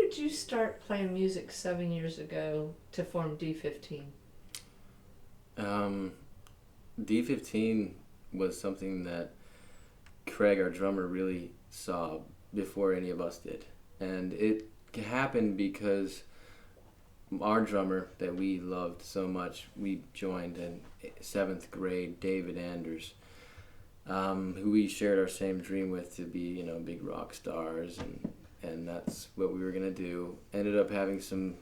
did you start playing music 7 years ago to form D15? Um, D15 was something that Craig, our drummer, really saw before any of us did. And it happened because our drummer that we loved so much, we joined in seventh grade, David Anders, who we shared our same dream with to be, big rock stars, and that's what we were gonna do. Ended up having some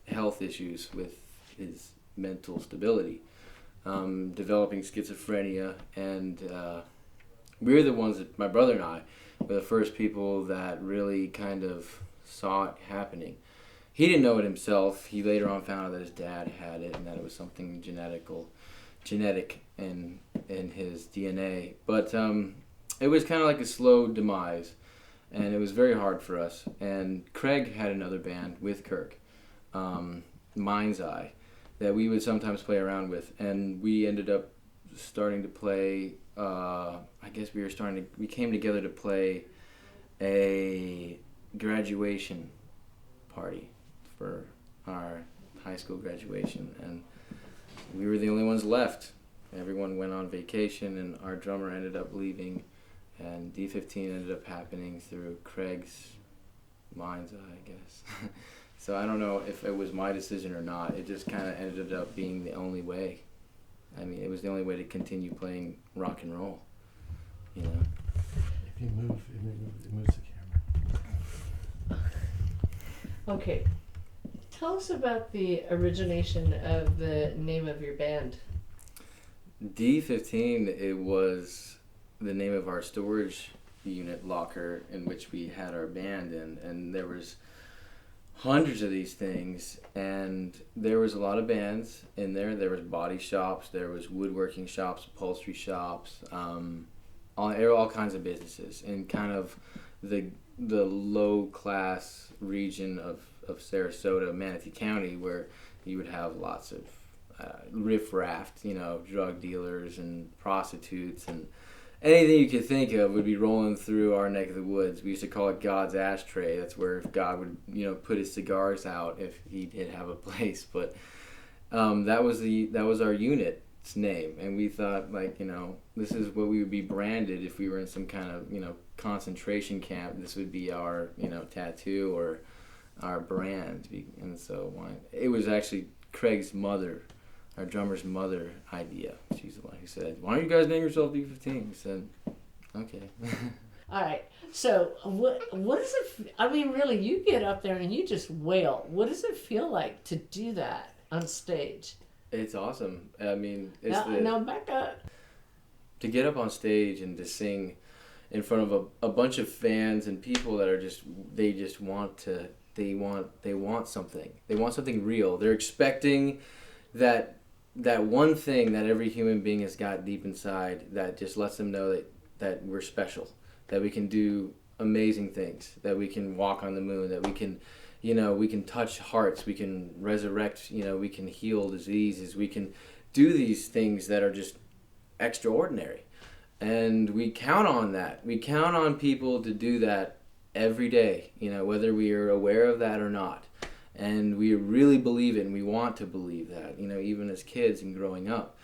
health issues with his mental stability, developing schizophrenia, and we were the ones that my brother and I were the first people that really kind of saw it happening. He didn't know it himself. He later on found out that his dad had it and that it was something genetic in his DNA. But it was kind of like a slow demise, and it was very hard for us. And Craig had another band with Kirk, Mind's Eye, that we would sometimes play around with, and we ended up starting to play. I guess we came together to play a graduation party for our high school graduation, and we were the only ones left. Everyone went on vacation, and our drummer ended up leaving, and D15 ended up happening through Craig's mind's eye, I guess. So I don't know if it was my decision or not. It just kind of ended up being the only way. I mean, it was the only way to continue playing rock and roll, If you move, it moves the camera. Okay. Tell us about the origination of the name of your band. D15, it was the name of our storage unit locker in which we had our band in, and there was hundreds of these things, and there was a lot of bands in there. There was body shops, there was woodworking shops, upholstery shops, all kinds of businesses in kind of the low class region of Sarasota, Manatee County, where you would have lots of riffraff, drug dealers and prostitutes, and anything you could think of would be rolling through our neck of the woods. We used to call it God's ashtray. That's where God would, put his cigars out if he did have a place. But that was our unit's name, and we thought, this is what we would be branded if we were in some kind of, concentration camp. This would be our, tattoo or our brand. And so it was actually Craig's mother, our drummer's mother, idea. She's the one who said, "Why don't you guys name yourself D15?" We said, "Okay." All right. So what does it? I mean, really, you get up there and you just wail. What does it feel like to do that on stage? It's awesome. I mean, Now back up. To get up on stage and to sing in front of a bunch of fans and people that are they want something. They want something real. They're expecting that one thing that every human being has got deep inside that just lets them know that we're special, that we can do amazing things, that we can walk on the moon, that we can, we can touch hearts, we can resurrect, we can heal diseases, we can do these things that are just extraordinary. And we count on that. We count on people to do that every day, whether we are aware of that or not. And we really believe it, and we want to believe that, even as kids and growing up.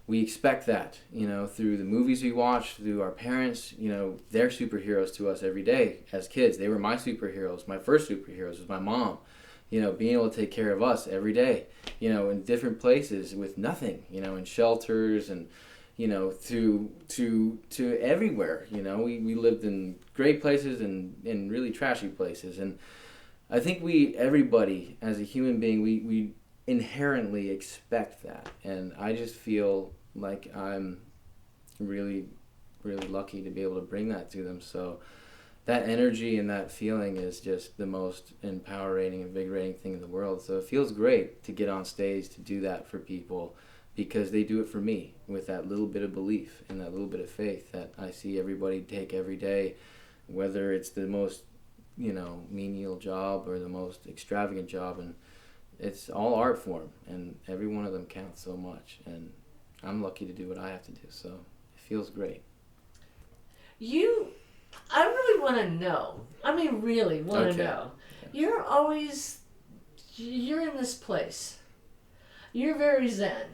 We expect that, through the movies we watch, through our parents, they're superheroes to us every day as kids. They were my superheroes. My first superheroes was my mom, being able to take care of us every day, in different places with nothing, in shelters and, to everywhere. We lived in great places and in really trashy places. And I think everybody as a human being, we inherently expect that. And I just feel like I'm really, really lucky to be able to bring that to them. So that energy and that feeling is just the most empowering, invigorating thing in the world. So it feels great to get on stage to do that for people, because they do it for me with that little bit of belief and that little bit of faith that I see everybody take every day, whether it's the most, menial job or the most extravagant job, and it's all art form, and every one of them counts so much, and I'm lucky to do what I have to do, so it feels great. I really want to know. I mean, really want to Okay. know. Yeah. you're in this place. You're very zen.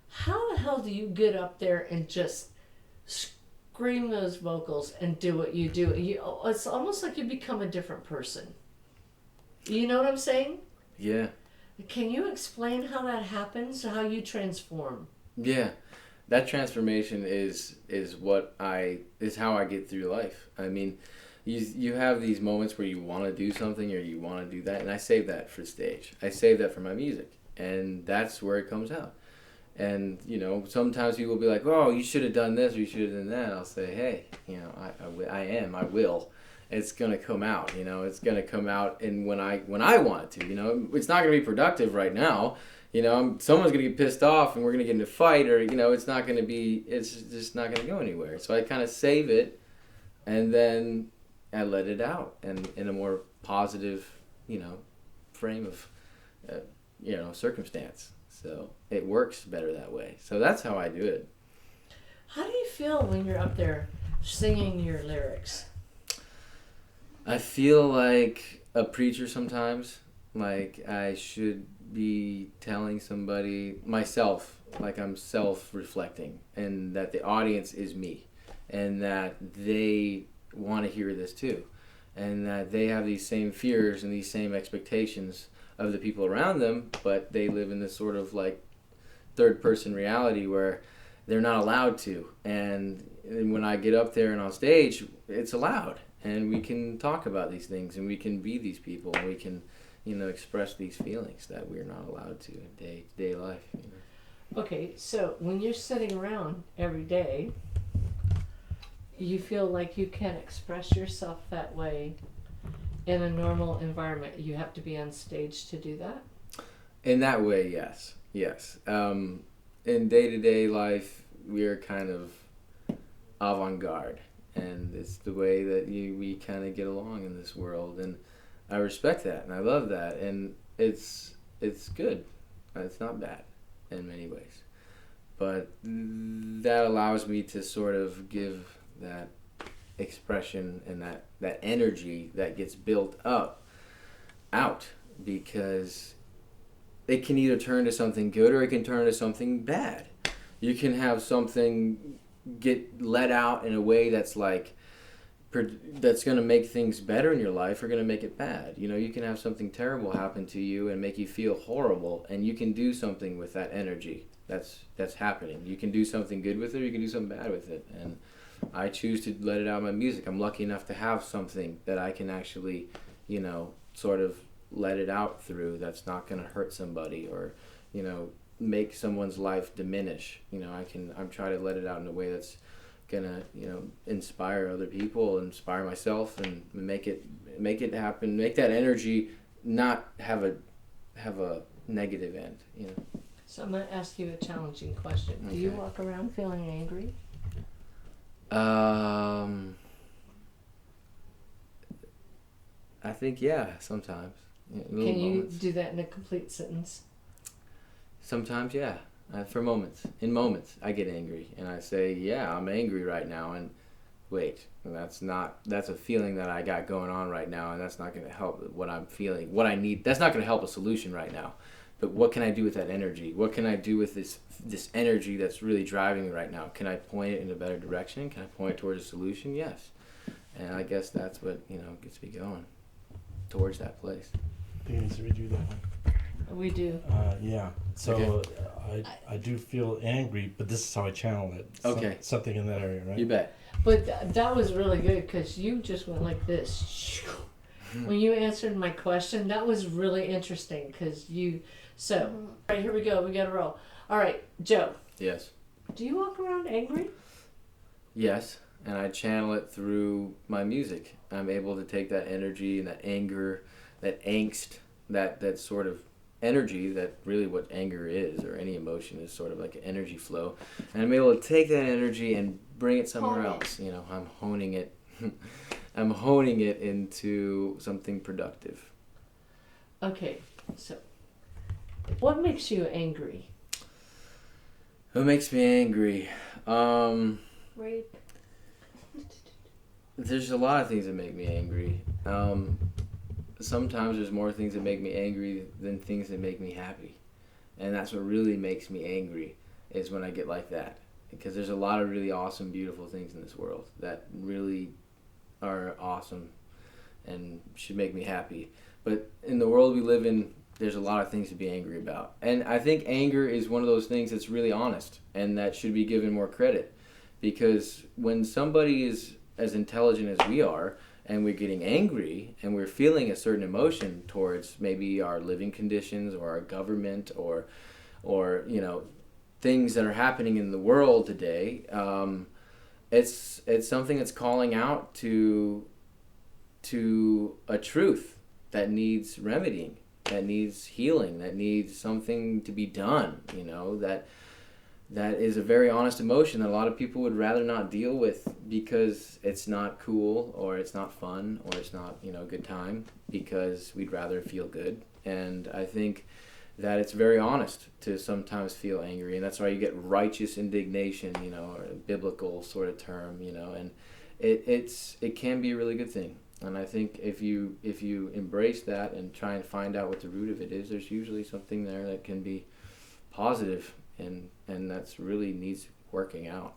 How the hell do you get up there and just scream those vocals and do what you do? It's almost like you become a different person. You know what I'm saying? Yeah. Can you explain how that happens, how you transform? Yeah. That transformation is how I get through life. I mean, you have these moments where you want to do something or you want to do that, and I save that for stage. I save that for my music, and that's where it comes out. And, you know, sometimes people will be like, oh, you should have done this or you should have done that. I'll say, hey, you know, I will. It's going to come out, you know, it's going to come out and when I want it to, you know, it's not going to be productive right now. You know, someone's going to get pissed off and we're going to get in a fight or, you know, it's just not going to go anywhere. So I kind of save it and then I let it out and in a more positive, you know, frame of, you know, circumstance. So it works better that way. So that's how I do it. How do you feel when you're up there singing your lyrics? I feel like a preacher sometimes. Like I should be telling somebody, myself, like I'm self-reflecting, and that the audience is me, and that they want to hear this too, and that they have these same fears and these same expectations of the people around them, but they live in this sort of like third-person reality where they're not allowed to. And when I get up there and on stage, it's allowed, and we can talk about these things, and we can be these people, and we can, you know, express these feelings that we're not allowed to in day-to-day life. You know? Okay, so when you're sitting around every day, you feel like you can't express yourself that way in a normal environment. You have to be on stage to do that? In that way, yes. In day-to-day life, we're kind of avant-garde, and it's the way that we kind of get along in this world, and I respect that, and I love that, and it's good. It's not bad in many ways, but that allows me to sort of give that expression and that energy that gets built up out, because it can either turn to something good or it can turn to something bad. You can have something get let out in a way that's like that's going to make things better in your life or going to make it bad. You know, you can have something terrible happen to you and make you feel horrible, and you can do something with that energy that's happening. You can do something good with it or you can do something bad with it, and I choose to let it out in my music. I'm lucky enough to have something that I can actually, you know, sort of let it out through that's not going to hurt somebody or, you know, make someone's life diminish. You know, I'm trying to let it out in a way that's gonna, you know, inspire other people, inspire myself, and make it happen. Make that energy not have a negative end. You know. So I'm gonna ask you a challenging question. Okay. Do you walk around feeling angry? I think sometimes. Can you do that in a complete sentence? Sometimes, yeah. For moments. In moments, I get angry, and I say, yeah, I'm angry right now, and wait, that's a feeling that I got going on right now, and that's not going to help what I'm feeling, what I need. That's not going to help a solution right now. But what can I do with that energy? What can I do with this energy that's really driving me right now? Can I point it in a better direction? Can I point it towards a solution? Yes. And I guess that's what, you know, gets me going towards that place. I think we do that one. We do. Yeah. So okay. I do feel angry, but this is how I channel it. Okay. Something in that area, right? You bet. But that was really good because you just went like this. When you answered my question, that was really interesting because you... So, all right, here we go. We got to roll. All right, Joe. Yes. Do you walk around angry? Yes, and I channel it through my music. I'm able to take that energy and that anger, that angst, that sort of energy, that really what anger is, or any emotion is sort of like an energy flow. And I'm able to take that energy and bring it somewhere else. You know, I'm honing it. I'm honing it into something productive. Okay, so what makes you angry? What makes me angry? Rape. There's a lot of things that make me angry. sometimes there's more things that make me angry than things that make me happy. And that's what really makes me angry, is when I get like that. Because there's a lot of really awesome, beautiful things in this world that really are awesome and should make me happy. But in the world we live in, there's a lot of things to be angry about. And I think anger is one of those things that's really honest and that should be given more credit. Because when somebody is as intelligent as we are, and we're getting angry and we're feeling a certain emotion towards maybe our living conditions or our government or you know, things that are happening in the world today, it's something that's calling out to a truth that needs remedying, that needs healing, that needs something to be done, you know, that is a very honest emotion that a lot of people would rather not deal with because it's not cool or it's not fun or it's not, you know, a good time, because we'd rather feel good. And I think that it's very honest to sometimes feel angry, and that's why you get righteous indignation, you know, or a biblical sort of term, you know, and it can be a really good thing. And I think if you embrace that and try and find out what the root of it is, there's usually something there that can be positive, and that's really needs working out,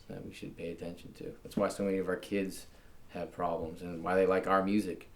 that we should pay attention to. That's why so many of our kids have problems and why they like our music.